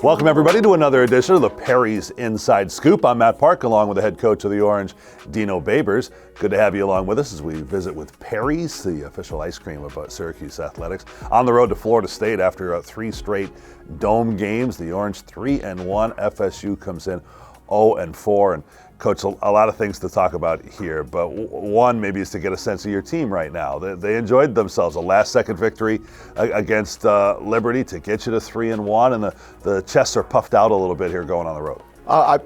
Welcome, everybody, to another edition of the Perry's Inside Scoop. I'm Matt Park, along with the head coach of the Orange, Dino. Good to have you along with us as we visit with Perry's, the official ice cream of Syracuse athletics. On the road to Florida State after 3 straight dome games, the Orange 3-1. FSU comes in 0-4. And Coach, a lot of things to talk about here, but one maybe is to get a sense of your team right now. They enjoyed themselves. A last-second victory against Liberty to get you to 3-1, and the chests are puffed out a little bit here going on the road.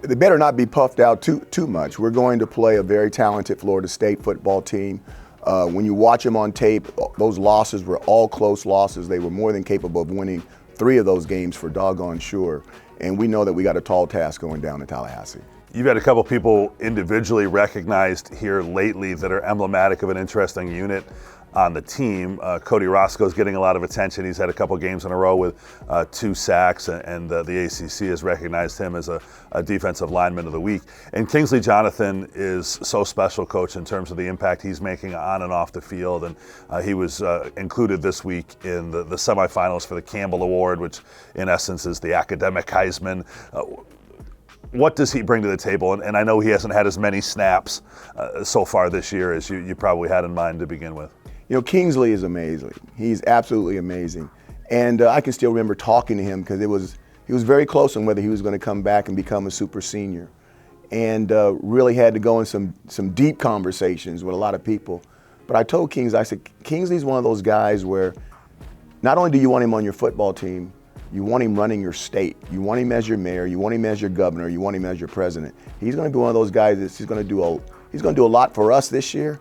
They better not be puffed out too much. We're going to play a very talented Florida State football team. When you watch them on tape, those losses were all close losses. They were more than capable of winning 3 of those games for doggone sure. And we know that we got a tall task going down in Tallahassee. You've had a couple people individually recognized here lately that are emblematic of an interesting unit on the team. Cody Roscoe's getting a lot of attention. He's had a couple games in a row with 2 sacks, and the ACC has recognized him as a defensive lineman of the week. And Kingsley Jonathan is so special, Coach, in terms of the impact he's making on and off the field. And he was included this week in the semifinals for the Campbell Award, which in essence is the academic Heisman. What does he bring to the table? And I know he hasn't had as many snaps so far this year as you probably had in mind to begin with. You know, Kingsley is amazing. He's absolutely amazing. And I can still remember talking to him because he was very close on whether he was going to come back and become a super senior. And really had to go in some deep conversations with a lot of people. But I told Kingsley, I said, Kingsley's one of those guys where not only do you want him on your football team, you want him running your state. You want him as your mayor. You want him as your governor. You want him as your president. He's going to be one of those guys he's going to do a lot for us this year,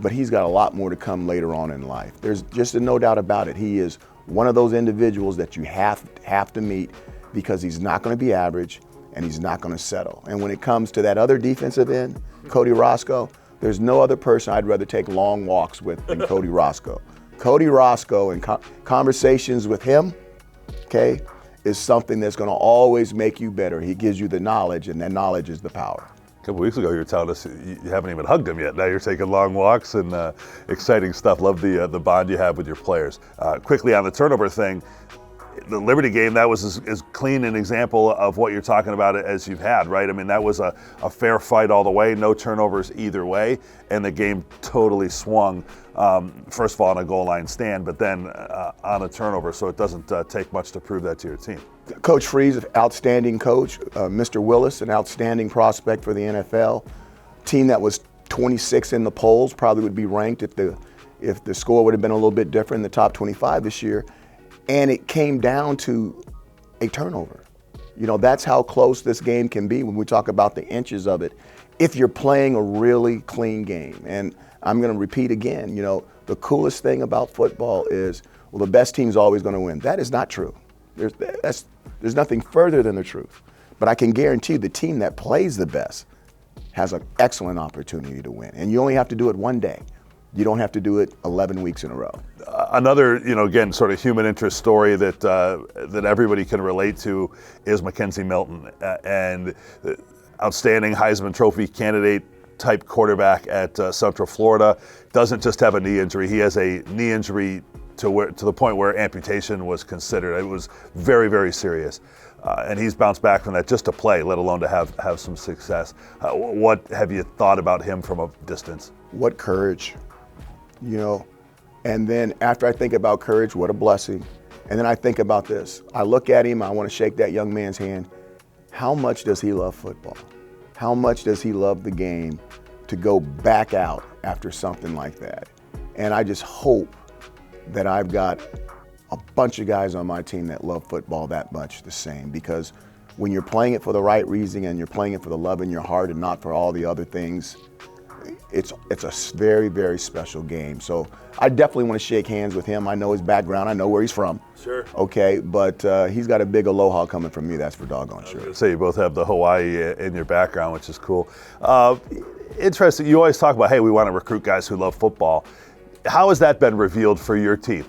but he's got a lot more to come later on in life. There's just no doubt about it. He is one of those individuals that you have to meet because he's not going to be average and he's not going to settle. And when it comes to that other defensive end, Cody Roscoe, there's no other person I'd rather take long walks with than Cody Roscoe. Cody Roscoe and conversations with him, okay, is something that's going to always make you better. He gives you the knowledge, and that knowledge is the power. A couple weeks ago, you were telling us you haven't even hugged him yet. Now you're taking long walks and exciting stuff. Love the bond you have with your players. Quickly on the turnover thing, the Liberty game, that was as clean an example of what you're talking about as you've had, right? I mean, that was a fair fight all the way, no turnovers either way, and the game totally swung, first of all on a goal line stand, but then on a turnover, so it doesn't take much to prove that to your team. Coach Freeze, an outstanding coach. Mr. Willis, an outstanding prospect for the NFL. Team that was 26 in the polls, probably would be ranked if the score would have been a little bit different in the top 25 this year. And it came down to a turnover. You know, that's how close this game can be when we talk about the inches of it, if you're playing a really clean game. And I'm going to repeat again, you know, the coolest thing about football is, well, the best team's always going to win. That is not true. There's nothing further than the truth. But I can guarantee the team that plays the best has an excellent opportunity to win. And you only have to do it one day. You don't have to do it 11 weeks in a row. Another, you know, again, sort of human interest story that everybody can relate to is Mackenzie Milton, and outstanding Heisman Trophy candidate type quarterback at Central Florida. Doesn't just have a knee injury; he has a knee injury to the point where amputation was considered. It was very, very serious. And he's bounced back from that just to play, let alone to have some success. What have you thought about him from a distance? What courage, you know. And then after I think about courage, what a blessing. And then I think about this. I look at him, I want to shake that young man's hand. How much does he love football? How much does he love the game to go back out after something like that? And I just hope that I've got a bunch of guys on my team that love football that much the same, because when you're playing it for the right reason and you're playing it for the love in your heart and not for all the other things, it's a very, very special game. So I definitely want to shake hands with him. I know his background. I know where he's from. Sure. Okay, but he's got a big aloha coming from me, that's for doggone sure. So you both have the Hawaii in your background, which is cool. Interesting, you always talk about, hey, we want to recruit guys who love football. How has that been revealed for your team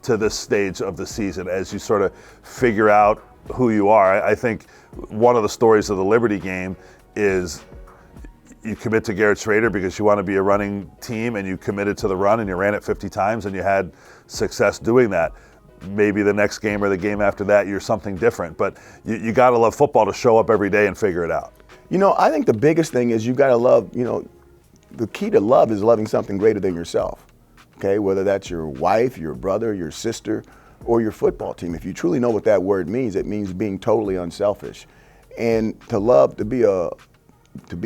to this stage of the season as you sort of figure out who you are? I think one of the stories of the Liberty game is you commit to Garrett Schrader because you want to be a running team, and you committed to the run and you ran it 50 times and you had success doing that. maybe the next game or the game after that, you're something different. But you got to love football to show up every day and figure it out. I think the biggest thing is you got to love, the key to love is loving something greater than yourself, okay? Whether that's your wife, your brother, your sister, or your football team. If you truly know what that word means, it means being totally unselfish. And to be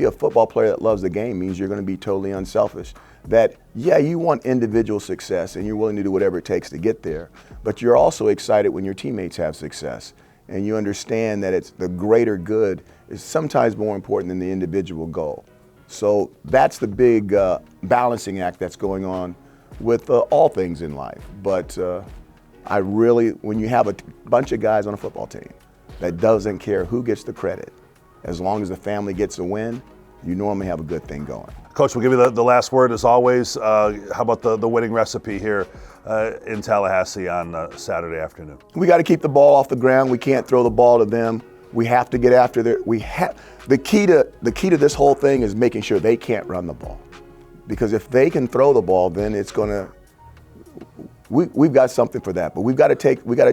a football player that loves the game means you're going to be totally unselfish. That, yeah, you want individual success and you're willing to do whatever it takes to get there, but you're also excited when your teammates have success. And you understand that it's the greater good is sometimes more important than the individual goal. So that's the big balancing act that's going on with all things in life. But when you have a bunch of guys on a football team that doesn't care who gets the credit, as long as the family gets a win, you normally have a good thing going. Coach, we'll give you the last word as always. How about the winning recipe here in Tallahassee on Saturday afternoon? We got to keep the ball off the ground. We can't throw the ball to them. We have to get after the key to this whole thing is making sure they can't run the ball. Because if they can throw the ball, then it's gonna. We've got something for that, but we got to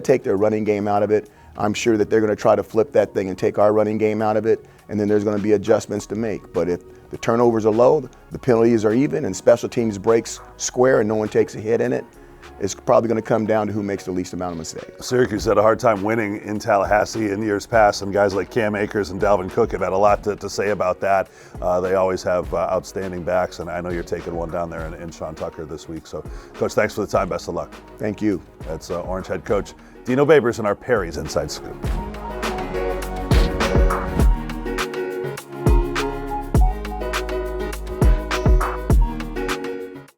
take their running game out of it. I'm sure that they're going to try to flip that thing and take our running game out of it, and then there's going to be adjustments to make. But if the turnovers are low, the penalties are even, and special teams breaks square and no one takes a hit in it, it's probably going to come down to who makes the least amount of mistakes. Syracuse had a hard time winning in Tallahassee in years past, and guys like Cam Akers and Dalvin Cook have had a lot to say about that. They always have outstanding backs, and I know you're taking one down there in Sean Tucker this week. So, Coach, thanks for the time. Best of luck. Thank you. That's Orange head coach Dino Babers in our Perry's Inside Scoop.